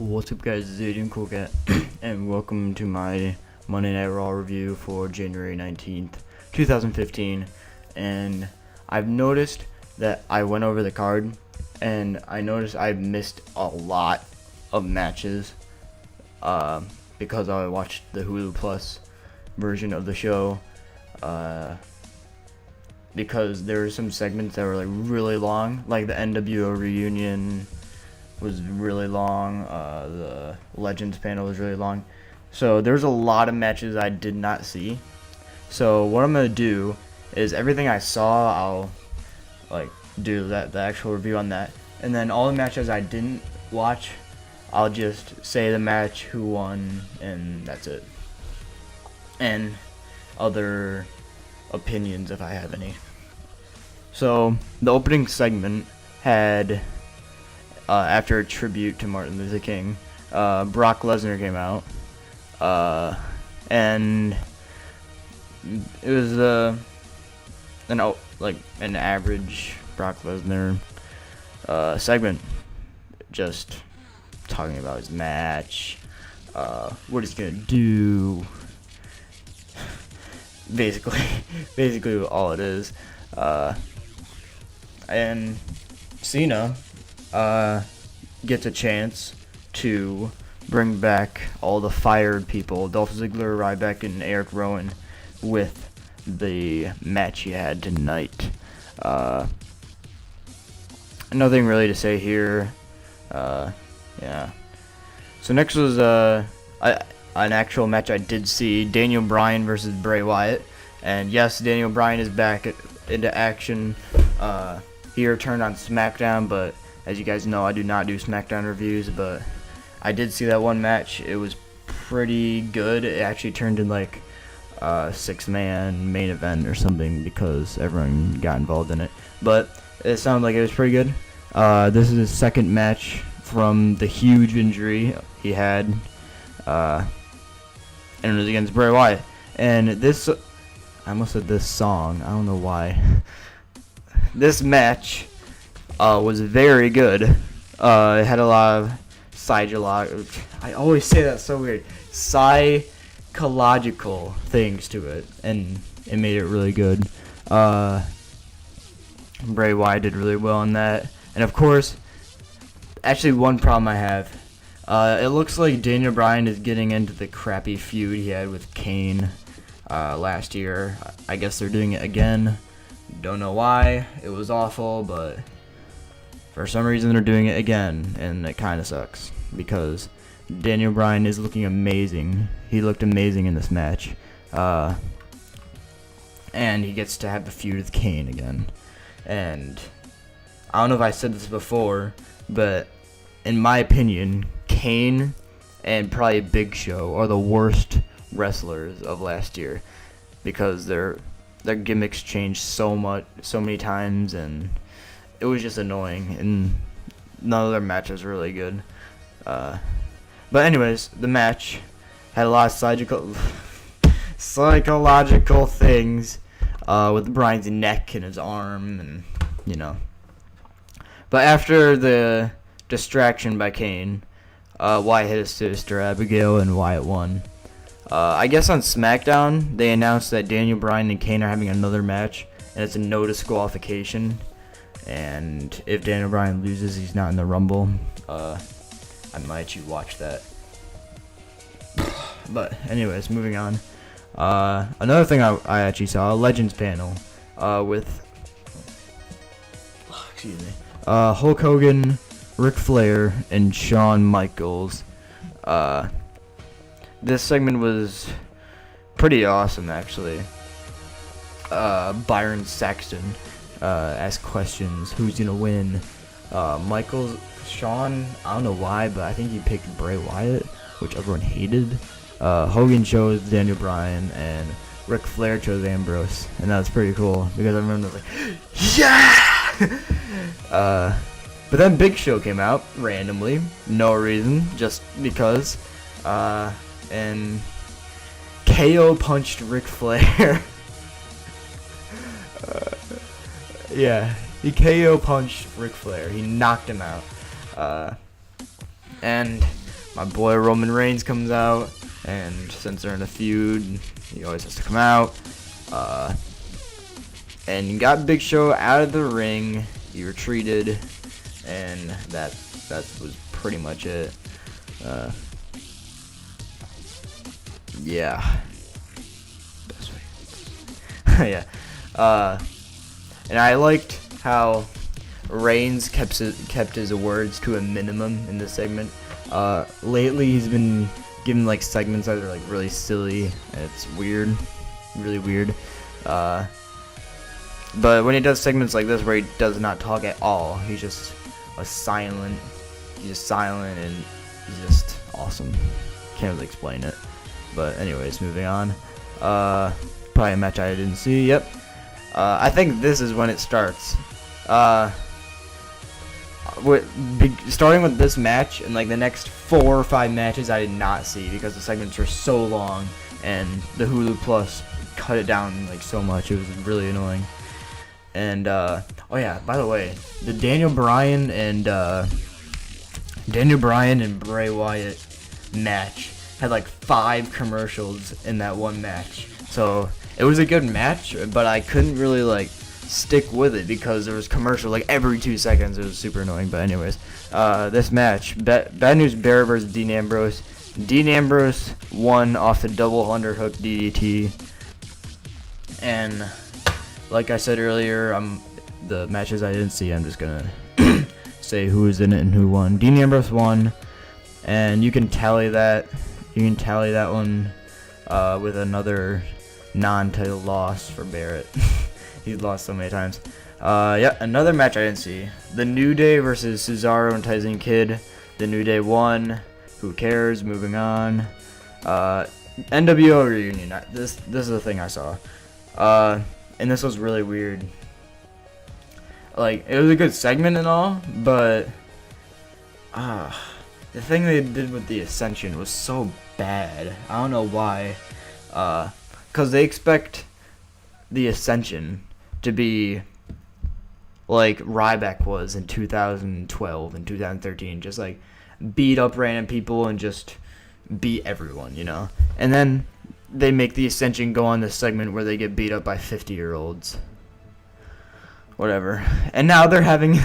What's up, guys? It's Aiden Coolcat, and welcome to my Monday Night Raw review for January 19th, 2015. And I've noticed that I went over the card, and I noticed I missed a lot of matches because I watched the Hulu Plus version of the show. Because there were some segments that were like really long, like the NWO reunion was really long. The Legends panel was really long. So there's a lot of matches I did not see. So what I'm gonna do is everything I saw, I'll like do the actual review on that, and then all the matches I didn't watch, I'll just say the match, who won, and that's it. And other opinions if I have any. So the opening segment had after a tribute to Martin Luther King, Brock Lesnar came out, and it was an average Brock Lesnar segment, just talking about his match, what he's gonna do, basically all it is, and Cena gets a chance to bring back all the fired people, Dolph Ziggler, Ryback, and Eric Rowan, with the match he had tonight. Nothing really to say here. Yeah. So next was an actual match I did see, Daniel Bryan versus Bray Wyatt. And yes, Daniel Bryan is back into action. He returned on SmackDown, but as you guys know, I do not do SmackDown reviews, but I did see that one match. It was pretty good. It actually turned in like a 6-man main event or something because everyone got involved in it. But it sounded like it was pretty good. This is his second match from the huge injury he had, and it was against Bray Wyatt. And this, I almost said this song, I don't know why. This match was very good. It had a lot of I always say that so weird. Psychological things to it, and it made it really good. Bray Wyatt did really well on that, and of course, actually one problem I have, it looks like Daniel Bryan is getting into the crappy feud he had with Kane last year. I guess they're doing it again. Don't know why. It was awful, but for some reason they're doing it again, and it kind of sucks because Daniel Bryan is looking amazing. He looked amazing in this match, and he gets to have the feud with Kane again. And I don't know if I said this before, but in my opinion, Kane and probably Big Show are the worst wrestlers of last year because their gimmicks changed so many times, and it was just annoying, and none of their matches were really good. But anyways, the match had a lot of psychological things with Bryan's neck and his arm, and you know. But after the distraction by Kane, Wyatt hit his sister Abigail, and Wyatt won. I guess on SmackDown they announced that Daniel Bryan and Kane are having another match, and it's a no disqualification. And if Daniel Bryan loses, he's not in the Rumble. I might actually watch that. But anyways, moving on. Another thing I actually saw, a Legends panel with Hulk Hogan, Ric Flair, and Shawn Michaels. This segment was pretty awesome, actually. Byron Saxton asked questions. Who's gonna win? Shawn, I don't know why, but I think he picked Bray Wyatt, which everyone hated. Hogan chose Daniel Bryan, and Ric Flair chose Ambrose, and that was pretty cool because I remember like, yeah. But then Big Show came out randomly, no reason, just because, and KO punched Ric Flair. Yeah, he KO punched Ric Flair. He knocked him out. And my boy Roman Reigns comes out, and since they're in a feud, he always has to come out. And he got Big Show out of the ring. He retreated, and that was pretty much it. Yeah. Yeah. And I liked how Reigns kept his words to a minimum in this segment. Lately he's been giving like segments that are like really silly, and it's weird, really weird. But when he does segments like this where he does not talk at all, he's just silent. He's just silent, and he's just awesome. Can't really explain it. But anyways, moving on. Probably a match I didn't see. Yep. I think this is when it starts. Starting with this match and like the next 4 or 5 matches I did not see because the segments were so long and the Hulu Plus cut it down like so much. It was really annoying. And oh yeah, by the way, the Daniel Bryan and Bray Wyatt match had like 5 commercials in that one match. So it was a good match, but I couldn't really like stick with it because there was commercial like every 2 seconds. It was super annoying. But anyways, this match, Bad News Bear versus Dean Ambrose. Dean Ambrose won off the double underhook DDT, and like I said earlier, the matches I didn't see, I'm just gonna say who was in it and who won. Dean Ambrose won, and you can tally that. You can tally that one with another non-title loss for Barrett. He's lost so many times. Yeah, another match I didn't see. The New Day versus Cesaro and Tyson Kidd. The New Day won. Who cares? Moving on. NWO reunion. This is the thing I saw. And this was really weird. Like, it was a good segment and all, but the thing they did with the Ascension was so bad. I don't know why. Because they expect the Ascension to be like Ryback was in 2012 and 2013. Just like beat up random people and just beat everyone, you know? And then they make the Ascension go on this segment where they get beat up by 50-year-olds. Whatever. And now they're having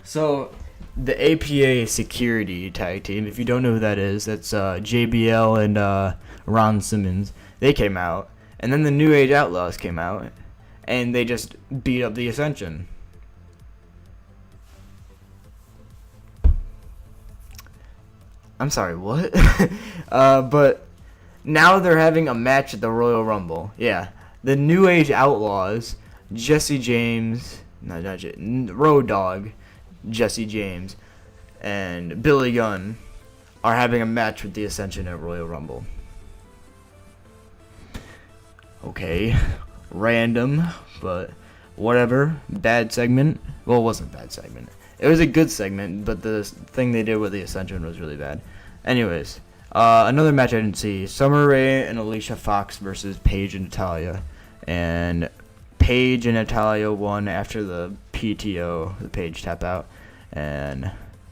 so the APA security tag team, if you don't know who that is, that's JBL and Ron Simmons. They came out, and then the New Age Outlaws came out, and they just beat up the Ascension. I'm sorry, what? But now they're having a match at the Royal Rumble. Yeah, the New Age Outlaws, Jesse James, Road Dogg, Jesse James, and Billy Gunn are having a match with the Ascension at Royal Rumble. Okay, random, but whatever. Bad segment. Well, it wasn't a bad segment. It was a good segment, but the thing they did with the Ascension was really bad. Anyways, another match I didn't see. Summer Rae and Alicia Fox versus Paige and Natalya. And Paige and Natalya won after the PTO, the Paige tap out. And,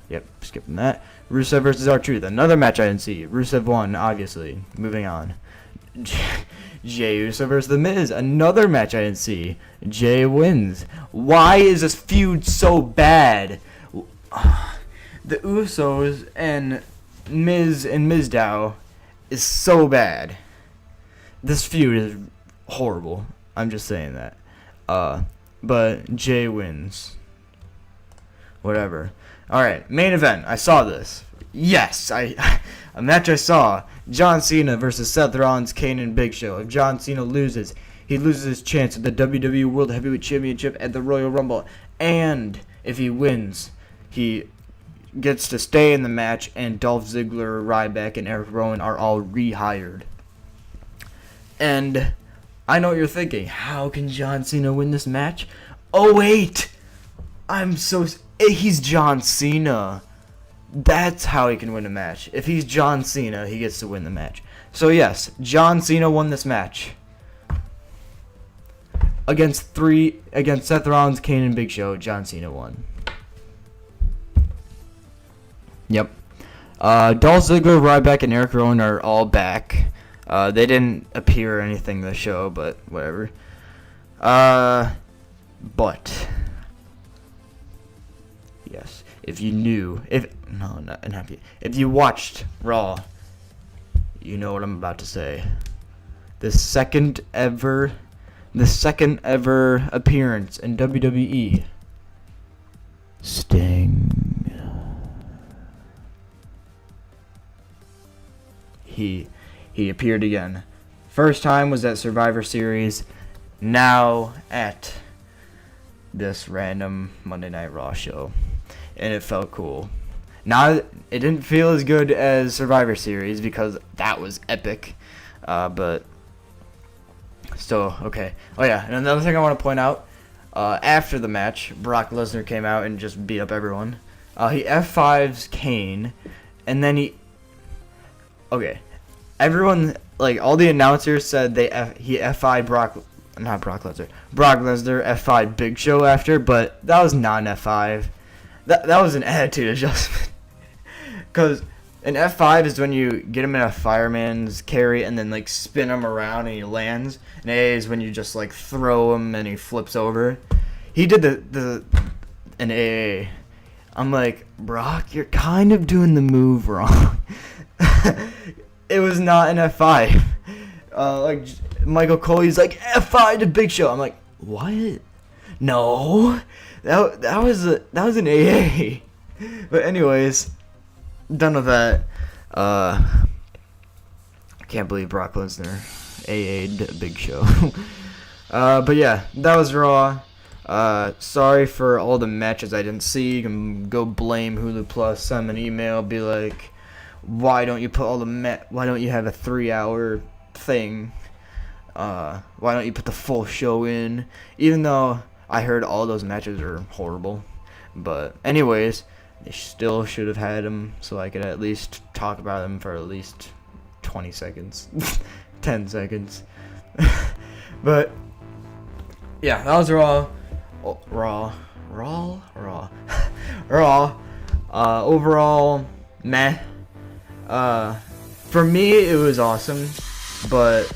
yep, skipping that. Rusev versus R-Truth. Another match I didn't see. Rusev won, obviously. Moving on. Jey Uso versus The Miz. Another match I didn't see. Jey wins. Why is this feud so bad? The Usos and Miz and Mizdow is so bad. This feud is horrible. I'm just saying that. But Jey wins. Whatever. Alright, main event. I saw this. Yes, a match I saw. John Cena versus Seth Rollins, Kane, and Big Show. If John Cena loses, he loses his chance at the WWE World Heavyweight Championship at the Royal Rumble. And if he wins, he gets to stay in the match, and Dolph Ziggler, Ryback, and Eric Rowan are all rehired. And I know what you're thinking. How can John Cena win this match? Oh, wait! He's John Cena. That's how he can win a match. If he's John Cena, he gets to win the match. So yes, John Cena won this match. Against Seth Rollins, Kane, and Big Show, John Cena won. Yep. Dolph Ziggler, Ryback, and Eric Rowan are all back. They didn't appear or anything in the show, but whatever. But yes, if you watched Raw, you know what I'm about to say. The second ever appearance in WWE. Sting. He appeared again. First time was at Survivor Series. Now at this random Monday Night Raw show, and it felt cool. Now it didn't feel as good as Survivor Series because that was epic, but still okay. Oh yeah, and another thing I want to point out, after the match, Brock Lesnar came out and just beat up everyone. He F5's Kane, and then everyone, like, all the announcers said he F5'd Brock Lesnar F5'd Big Show after, but that was not an F5. That was an attitude adjustment. Because an F5 is when you get him in a fireman's carry and then, like, spin him around and he lands. An AA is when you just, like, throw him and he flips over. He did an AA. I'm like, Brock, you're kind of doing the move wrong. It was not an F5. Like, Michael Cole, he's like, F5 to Big Show. I'm like, what? No, that was an AA. But anyways, done with that. I can't believe Brock Lesnar AA'd Big Show. But yeah, that was Raw. Sorry for all the matches I didn't see. You can go blame Hulu Plus. Send an email, be like, why don't you have a 3-hour thing? Why don't you put the full show in? Even though I heard all those matches are horrible. But anyways, they still should have had them so I could at least talk about them for at least 20 seconds. 10 seconds. But yeah, that was Raw. Raw. Overall, meh. For me, it was awesome, but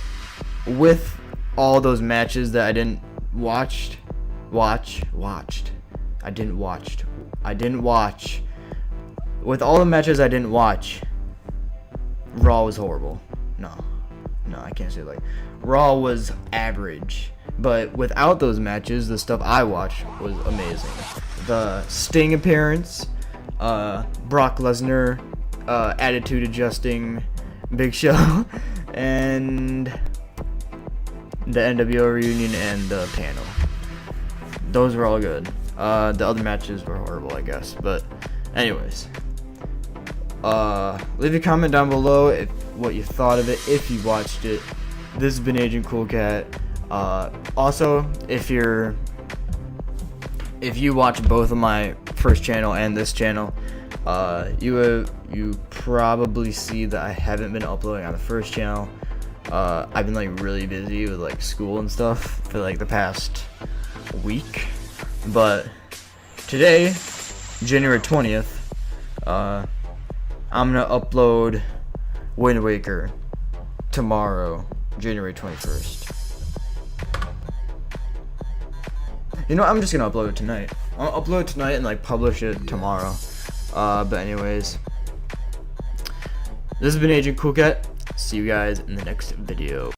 with all those matches that I didn't watch, with all the matches I didn't watch, Raw was horrible. No, I can't say like, Raw was average, but without those matches, the stuff I watched was amazing. The Sting appearance, Brock Lesnar, attitude adjusting Big Show, and the NWO reunion and the panel. Those were all good. The other matches were horrible, I guess. But anyways, leave a comment down below what you thought of it, if you watched it. This has been Agent Cool Cat. Also, if you watch both of my first channel and this channel, you probably see that I haven't been uploading on the first channel. I've been like really busy with like school and stuff for like the past week. But today, January 20th, I'm gonna upload Wind Waker. Tomorrow, January 21st. You know, I'm just gonna upload it tonight. I'll upload it tonight and like publish it tomorrow. But anyways, this has been Agent Cool Cat. See you guys in the next video.